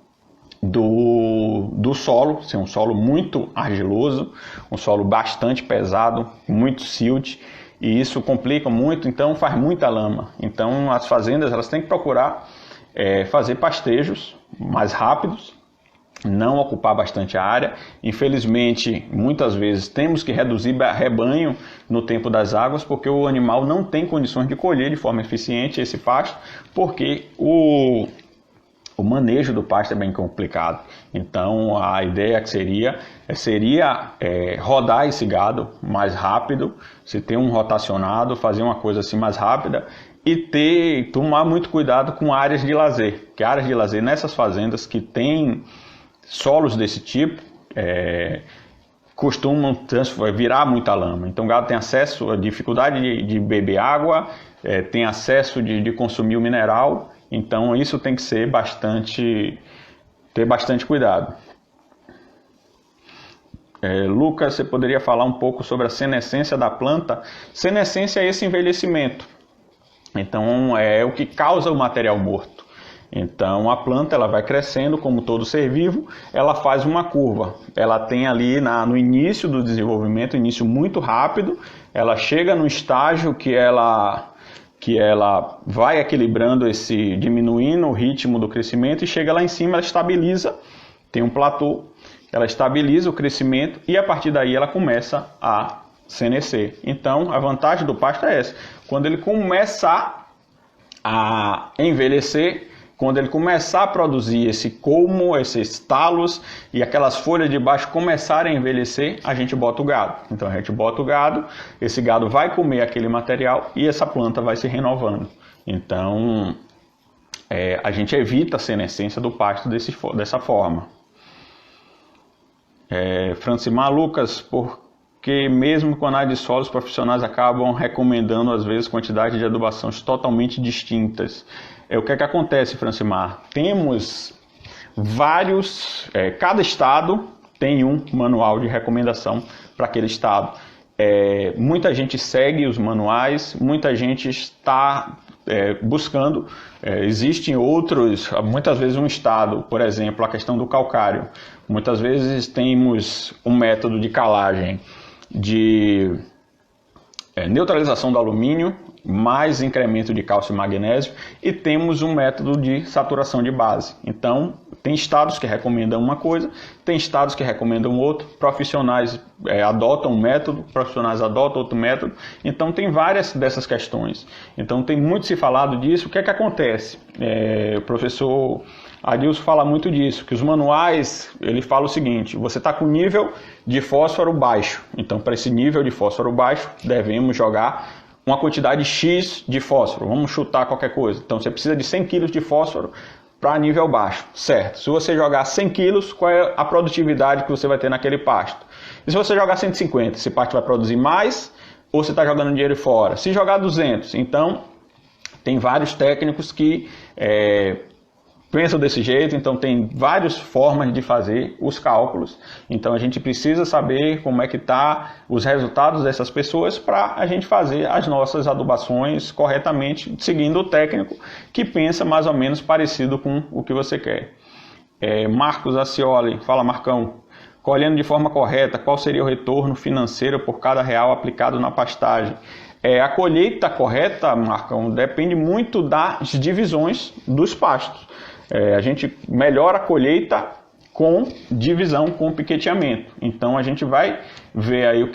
do solo, ser um solo muito argiloso, um solo bastante pesado, muito silt, e isso complica muito, então faz muita lama. Então as fazendas elas têm que procurar fazer pastejos mais rápidos, não ocupar bastante a área. Infelizmente, muitas vezes temos que reduzir rebanho no tempo das águas, porque o animal não tem condições de colher de forma eficiente esse pasto, porque o manejo do pasto é bem complicado. Então a ideia que seria rodar esse gado mais rápido, se ter um rotacionado, fazer uma coisa assim mais rápida e tomar muito cuidado com áreas de lazer, que áreas de lazer nessas fazendas que têm solos desse tipo costumam virar muita lama. Então o gado tem acesso a dificuldade de beber água, tem acesso de consumir o mineral. Então isso tem que ser ter bastante cuidado. Lucas, você poderia falar um pouco sobre a senescência da planta? Senescência é esse envelhecimento. Então é o que causa o material morto. Então a planta ela vai crescendo, como todo ser vivo, ela faz uma curva. Ela tem ali no início do desenvolvimento, início muito rápido, ela chega no estágio que ela vai equilibrando diminuindo o ritmo do crescimento e chega lá em cima, ela estabiliza, tem um platô, ela estabiliza o crescimento e a partir daí ela começa a senescer. Então a vantagem do pasto é essa, quando ele começar a envelhecer, quando ele começar a produzir esse colmo, esses talos e aquelas folhas de baixo começarem a envelhecer, a gente bota o gado. Então a gente bota o gado, esse gado vai comer aquele material e essa planta vai se renovando. Então a gente evita a senescência do pasto dessa forma. Francimar, Lucas, porque mesmo com análise de solo, os profissionais acabam recomendando, às vezes, quantidade de adubações totalmente distintas. O que é que acontece, Francimar? Temos vários, cada estado tem um manual de recomendação para aquele estado. Muita gente segue os manuais, muita gente está buscando, existem outros, muitas vezes um estado, por exemplo, a questão do calcário, muitas vezes temos um método de calagem de neutralização do alumínio, mais incremento de cálcio e magnésio, e temos um método de saturação de base. Então, tem estados que recomendam uma coisa, tem estados que recomendam outro, profissionais adotam um método, profissionais adotam outro método, então tem várias dessas questões. Então, tem muito se falado disso. O que é que acontece? O professor Adilson fala muito disso, que os manuais, ele fala o seguinte: você está com nível de fósforo baixo, então para esse nível de fósforo baixo, devemos jogar uma quantidade X de fósforo, vamos chutar qualquer coisa. Então você precisa de 100 kg de fósforo para nível baixo, certo? Se você jogar 100 kg, qual é a produtividade que você vai ter naquele pasto? E se você jogar 150, esse pasto vai produzir mais ou você está jogando dinheiro fora? Se jogar 200, então tem vários técnicos que pensam desse jeito, então tem várias formas de fazer os cálculos. Então a gente precisa saber como é que está os resultados dessas pessoas para a gente fazer as nossas adubações corretamente, seguindo o técnico que pensa mais ou menos parecido com o que você quer. Marcos Acioli, fala Marcão, colhendo de forma correta, qual seria o retorno financeiro por cada real aplicado na pastagem? A colheita correta, Marcão, depende muito das divisões dos pastos. A gente melhora a colheita com divisão, com piqueteamento. Então a gente vai ver aí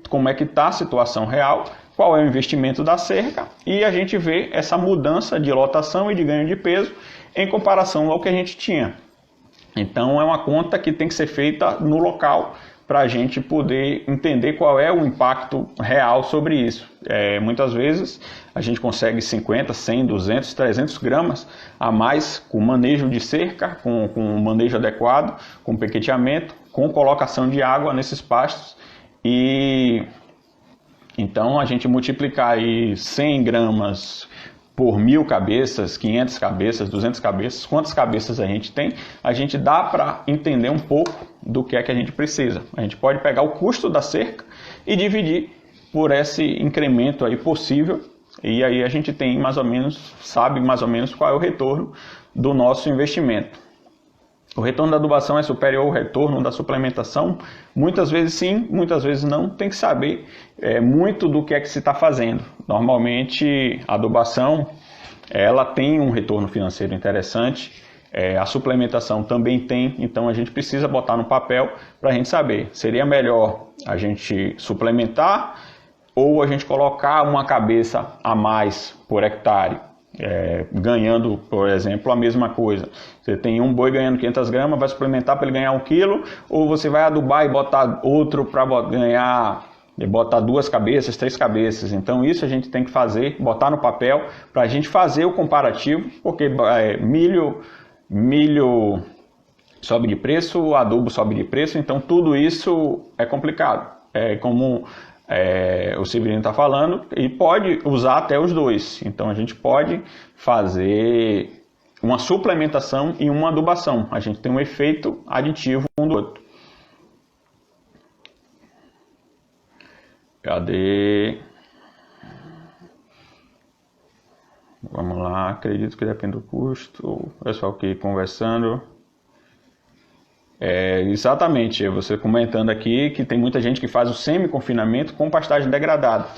como é que está a situação real, qual é o investimento da cerca, e a gente vê essa mudança de lotação e de ganho de peso em comparação ao que a gente tinha. Então é uma conta que tem que ser feita no local para a gente poder entender qual é o impacto real sobre isso. Muitas vezes a gente consegue 50, 100, 200, 300 gramas a mais com manejo de cerca, com manejo adequado, com piqueteamento, com colocação de água nesses pastos. E então a gente multiplicar aí 100 gramas por 1.000 cabeças, 500 cabeças, 200 cabeças, quantas cabeças a gente tem, a gente dá para entender um pouco do que é que a gente precisa. A gente pode pegar o custo da cerca e dividir por esse incremento aí possível, e aí a gente tem sabe mais ou menos qual é o retorno do nosso investimento. O retorno da adubação é superior ao retorno da suplementação? Muitas vezes sim, muitas vezes não. Tem que saber muito do que é que se está fazendo. Normalmente a adubação ela tem um retorno financeiro interessante, a suplementação também tem, então a gente precisa botar no papel para a gente saber. Seria melhor a gente suplementar ou a gente colocar uma cabeça a mais por hectare? Ganhando, por exemplo, a mesma coisa. Você tem um boi ganhando 500 gramas, vai suplementar para ele ganhar 1 quilo, ou você vai adubar e botar outro para ganhar, botar 2 cabeças, 3 cabeças. Então isso a gente tem que fazer, botar no papel para a gente fazer o comparativo, porque milho sobe de preço, adubo sobe de preço, então tudo isso é complicado. Como o Severino está falando, e pode usar até os dois. Então a gente pode fazer uma suplementação e uma adubação. A gente tem um efeito aditivo um do outro. Cadê? Vamos lá, acredito que depende do custo. O pessoal aqui conversando. Exatamente, você comentando aqui que tem muita gente que faz o semi-confinamento com pastagem degradada.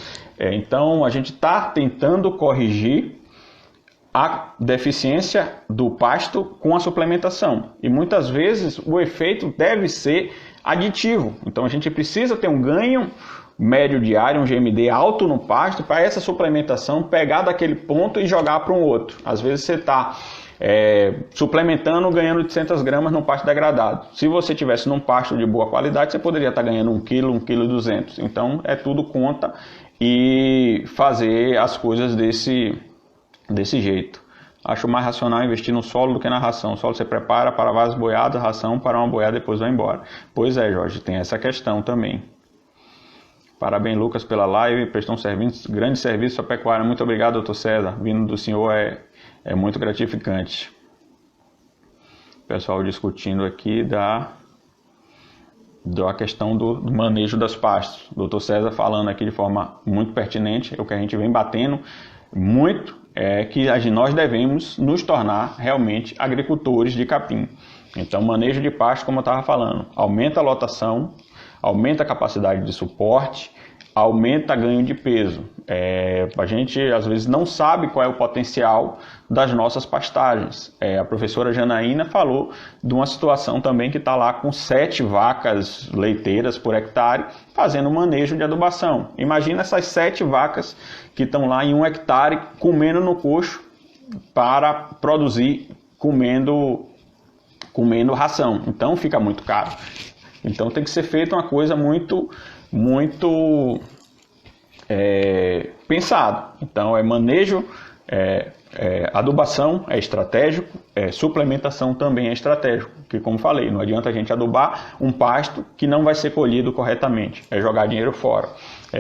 Então a gente está tentando corrigir a deficiência do pasto com a suplementação. E muitas vezes o efeito deve ser aditivo. Então a gente precisa ter um ganho médio diário, um GMD alto no pasto, para essa suplementação pegar daquele ponto e jogar para um outro. Às vezes você está suplementando, ganhando 800 gramas num pasto degradado. Se você tivesse num pasto de boa qualidade, você poderia estar ganhando 1 kg, 1,2 kg. Então é tudo conta e fazer as coisas desse jeito. Acho mais racional investir no solo do que na ração. O solo você prepara para várias boiadas, ração para uma boiada e depois vai embora. Pois é, Jorge, tem essa questão também. Parabéns, Lucas, pela live. Prestou um grande serviço à pecuária. Muito obrigado, doutor César. Vindo do senhor é muito gratificante. Pessoal discutindo aqui da questão do manejo das pastos. Doutor César falando aqui de forma muito pertinente. O que a gente vem batendo muito é que nós devemos nos tornar realmente agricultores de capim. Então, manejo de pasto, como eu estava falando, aumenta a lotação, aumenta a capacidade de suporte, aumenta ganho de peso. A gente às vezes não sabe qual é o potencial das nossas pastagens. A professora Janaína falou de uma situação também que está lá com 7 vacas leiteiras por hectare fazendo manejo de adubação. Imagina essas 7 vacas que estão lá em 1 hectare comendo no coxo para produzir, comendo ração. Então fica muito caro. Então tem que ser feita uma coisa muito pensado. Então manejo, adubação é estratégico, suplementação também é estratégico, porque como falei, não adianta a gente adubar um pasto que não vai ser colhido corretamente, é jogar dinheiro fora.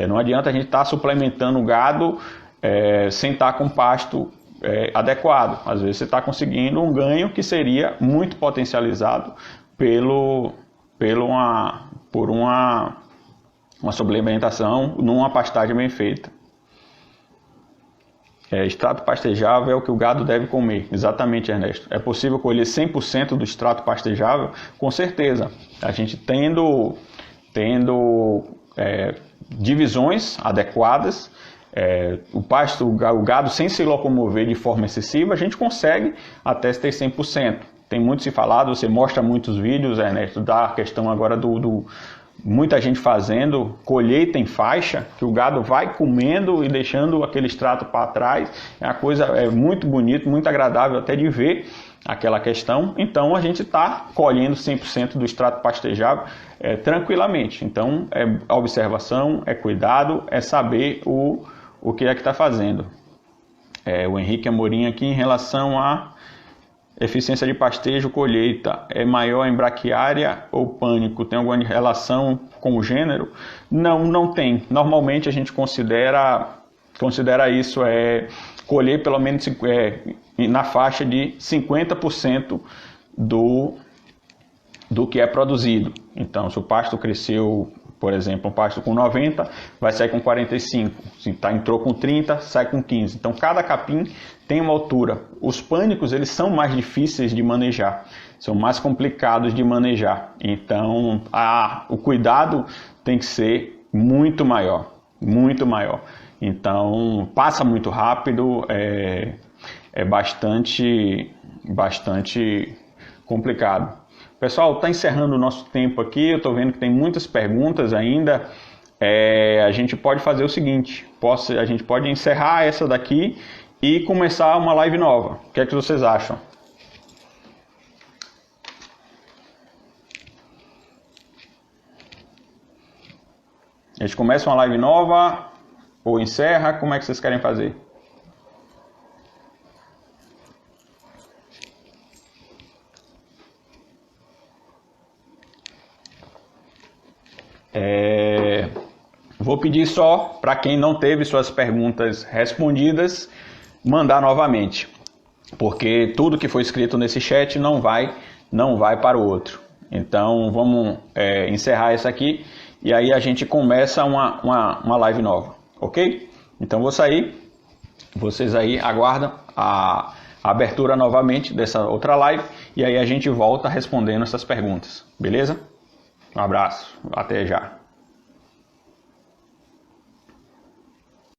Não adianta a gente estar suplementando o gado sem estar com pasto adequado. Às vezes você está conseguindo um ganho que seria muito potencializado por uma suplementação numa pastagem bem feita. Extrato pastejável é o que o gado deve comer. Exatamente, Ernesto. É possível colher 100% do extrato pastejável? Com certeza. A gente tendo divisões adequadas, o gado sem se locomover de forma excessiva, a gente consegue até ter 100%. Tem muito se falado, você mostra muitos vídeos, Ernesto, da questão agora muita gente fazendo colheita em faixa, que o gado vai comendo e deixando aquele extrato para trás. É uma coisa muito bonita, muito agradável até de ver aquela questão. Então a gente está colhendo 100% do extrato pastejável tranquilamente. Então é observação, é cuidado, é saber o que é que está fazendo. O Henrique Amorim aqui em relação a eficiência de pastejo, colheita, é maior em braquiária ou pânico? Tem alguma relação com o gênero? Não tem. Normalmente a gente considera isso colher pelo menos na faixa de 50% do que é produzido. Então, se o pasto cresceu, por exemplo, um pasto com 90, vai sair com 45. Se entrou com 30, sai com 15. Então, cada capim tem uma altura. Os pânicos, eles são mais difíceis de manejar, são mais complicados de manejar. Então, o cuidado tem que ser muito maior, muito maior. Então, passa muito rápido, é bastante complicado. Pessoal, está encerrando o nosso tempo aqui, eu estou vendo que tem muitas perguntas ainda. A gente pode fazer o seguinte, a gente pode encerrar essa daqui e começar uma live nova. O que é que vocês acham? A gente começa uma live nova ou encerra? Como é que vocês querem fazer? Vou pedir só para quem não teve suas perguntas respondidas, mandar novamente, porque tudo que foi escrito nesse chat não vai para o outro. Então vamos encerrar essa aqui e aí a gente começa uma live nova, ok? Então vou sair, vocês aí aguardam a abertura novamente dessa outra live e aí a gente volta respondendo essas perguntas, beleza? Um abraço, até já.